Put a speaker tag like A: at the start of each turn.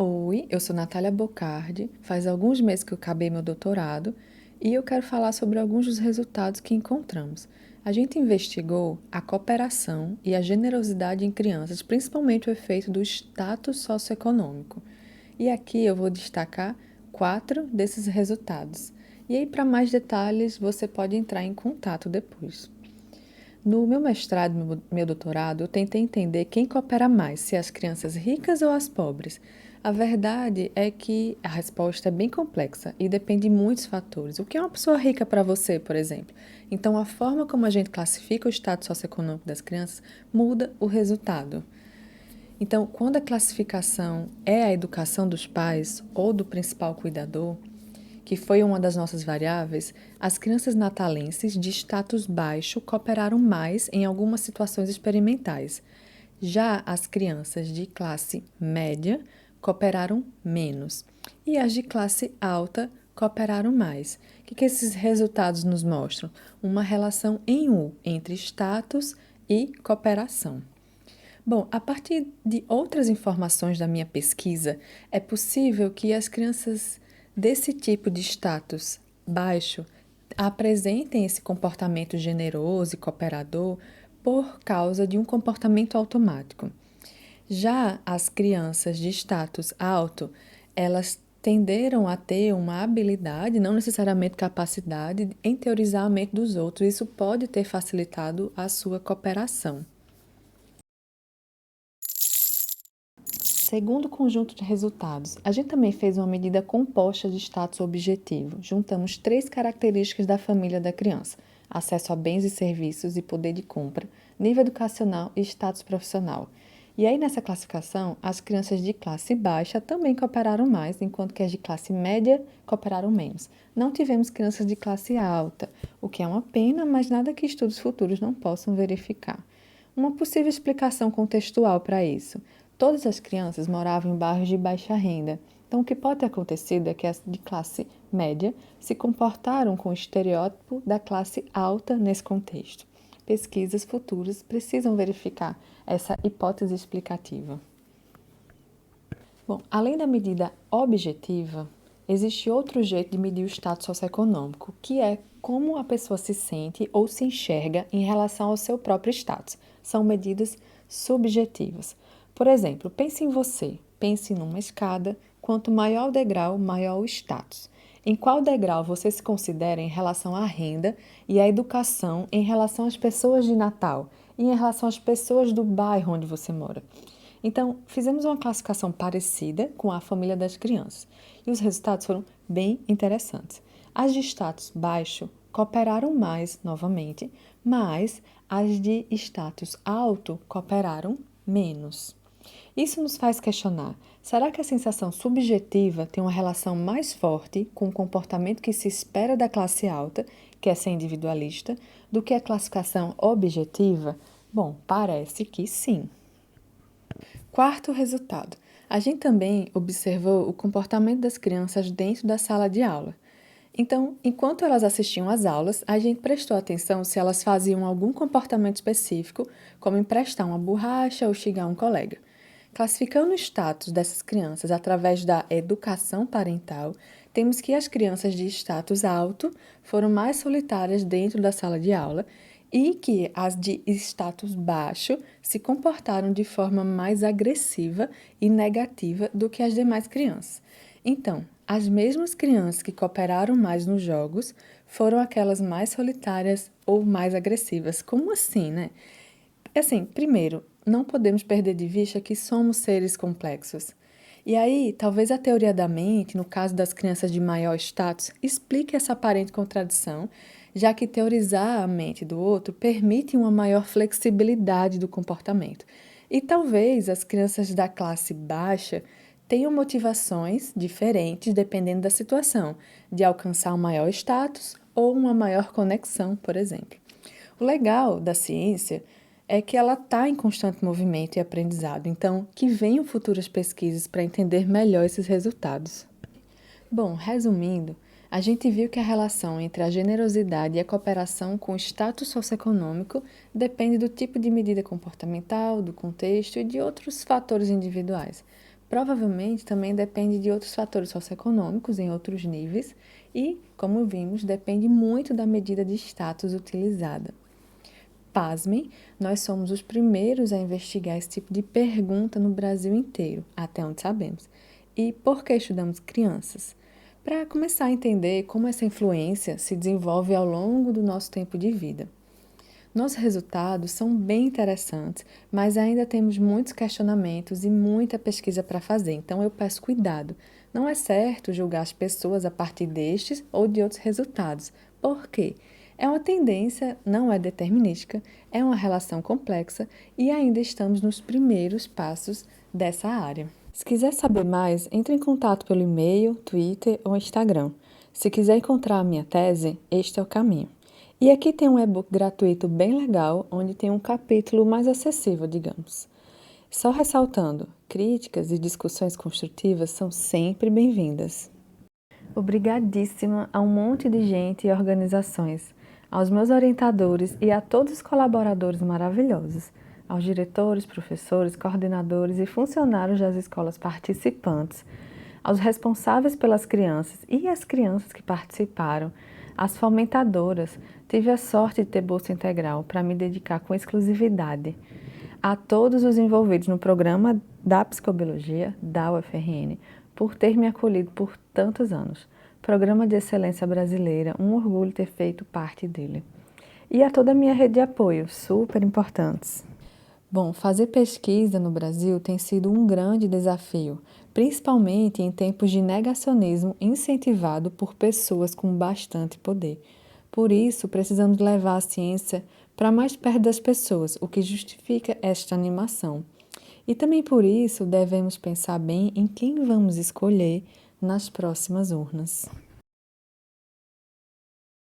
A: Oi, eu sou Natália Bocardi, faz alguns meses que eu acabei meu doutorado e eu quero falar sobre alguns dos resultados que encontramos. A gente investigou a cooperação e a generosidade em crianças, principalmente o efeito do status socioeconômico. E aqui eu vou destacar 4 desses resultados. E aí, para mais detalhes, você pode entrar em contato depois. No meu mestrado e meu doutorado, eu tentei entender quem coopera mais, se as crianças ricas ou as pobres. A verdade é que a resposta é bem complexa e depende de muitos fatores. O que é uma pessoa rica para você, por exemplo? Então, a forma como a gente classifica o status socioeconômico das crianças muda o resultado. Então, quando a classificação é a educação dos pais ou do principal cuidador, que foi uma das nossas variáveis, as crianças natalenses de status baixo cooperaram mais em algumas situações experimentais. Já as crianças de classe média cooperaram menos. E as de classe alta cooperaram mais. O que esses resultados nos mostram? Uma relação em U entre status e cooperação. Bom, a partir de outras informações da minha pesquisa, é possível que as crianças desse tipo de status baixo apresentem esse comportamento generoso e cooperador por causa de um comportamento automático. Já as crianças de status alto, elas tenderam a ter uma habilidade, não necessariamente capacidade, em teorizar a mente dos outros. Isso pode ter facilitado a sua cooperação. Segundo conjunto de resultados, a gente também fez uma medida composta de status objetivo. Juntamos 3 características da família da criança: acesso a bens e serviços e poder de compra, nível educacional e status profissional. E aí, nessa classificação, as crianças de classe baixa também cooperaram mais, enquanto que as de classe média cooperaram menos. Não tivemos crianças de classe alta, o que é uma pena, mas nada que estudos futuros não possam verificar. Uma possível explicação contextual para isso: todas as crianças moravam em bairros de baixa renda. Então, o que pode ter acontecido é que as de classe média se comportaram com o estereótipo da classe alta nesse contexto. Pesquisas futuras precisam verificar essa hipótese explicativa. Bom, além da medida objetiva, existe outro jeito de medir o status socioeconômico, que é como a pessoa se sente ou se enxerga em relação ao seu próprio status. São medidas subjetivas. Por exemplo, pense em você, pense numa escada, quanto maior o degrau, maior o status. Em qual degrau você se considera em relação à renda e à educação em relação às pessoas de Natal e em relação às pessoas do bairro onde você mora? Então, fizemos uma classificação parecida com a família das crianças e os resultados foram bem interessantes. As de status baixo cooperaram mais novamente, mas as de status alto cooperaram menos. Isso nos faz questionar: será que a sensação subjetiva tem uma relação mais forte com o comportamento que se espera da classe alta, que é ser individualista, do que a classificação objetiva? Bom, parece que sim. Quarto resultado: a gente também observou o comportamento das crianças dentro da sala de aula. Então, enquanto elas assistiam às aulas, a gente prestou atenção se elas faziam algum comportamento específico, como emprestar uma borracha ou xingar um colega. Classificando o status dessas crianças através da educação parental, temos que as crianças de status alto foram mais solitárias dentro da sala de aula e que as de status baixo se comportaram de forma mais agressiva e negativa do que as demais crianças. Então, as mesmas crianças que cooperaram mais nos jogos foram aquelas mais solitárias ou mais agressivas. Como assim, né? Assim, primeiro, não podemos perder de vista que somos seres complexos. E aí, talvez a teoria da mente, no caso das crianças de maior status, explique essa aparente contradição, já que teorizar a mente do outro permite uma maior flexibilidade do comportamento. E talvez as crianças da classe baixa tenham motivações diferentes dependendo da situação, de alcançar um maior status ou uma maior conexão, por exemplo. O legal da ciência é que ela está em constante movimento e aprendizado, então que venham futuras pesquisas para entender melhor esses resultados. Bom, resumindo, a gente viu que a relação entre a generosidade e a cooperação com o status socioeconômico depende do tipo de medida comportamental, do contexto e de outros fatores individuais. Provavelmente também depende de outros fatores socioeconômicos em outros níveis e, como vimos, depende muito da medida de status utilizada. Pasmem, nós somos os primeiros a investigar esse tipo de pergunta no Brasil inteiro, até onde sabemos. E por que estudamos crianças? Para começar a entender como essa influência se desenvolve ao longo do nosso tempo de vida. Nossos resultados são bem interessantes, mas ainda temos muitos questionamentos e muita pesquisa para fazer, então eu peço cuidado. Não é certo julgar as pessoas a partir destes ou de outros resultados. Por quê? É uma tendência, não é determinística, é uma relação complexa e ainda estamos nos primeiros passos dessa área. Se quiser saber mais, entre em contato pelo e-mail, Twitter ou Instagram. Se quiser encontrar a minha tese, este é o caminho. E aqui tem um e-book gratuito bem legal, onde tem um capítulo mais acessível, digamos. Só ressaltando, críticas e discussões construtivas são sempre bem-vindas. Obrigadíssima a um monte de gente e organizações, aos meus orientadores e a todos os colaboradores maravilhosos, aos diretores, professores, coordenadores e funcionários das escolas participantes, aos responsáveis pelas crianças e as crianças que participaram, às fomentadoras. Tive a sorte de ter bolsa integral para me dedicar com exclusividade. A todos os envolvidos no programa da psicobiologia da UFRN, por ter me acolhido por tantos anos. Programa de Excelência Brasileira, um orgulho ter feito parte dele. E a toda a minha rede de apoio, super importantes. Bom, fazer pesquisa no Brasil tem sido um grande desafio, principalmente em tempos de negacionismo incentivado por pessoas com bastante poder. Por isso, precisamos levar a ciência para mais perto das pessoas, o que justifica esta animação. E também por isso devemos pensar bem em quem vamos escolher nas próximas urnas.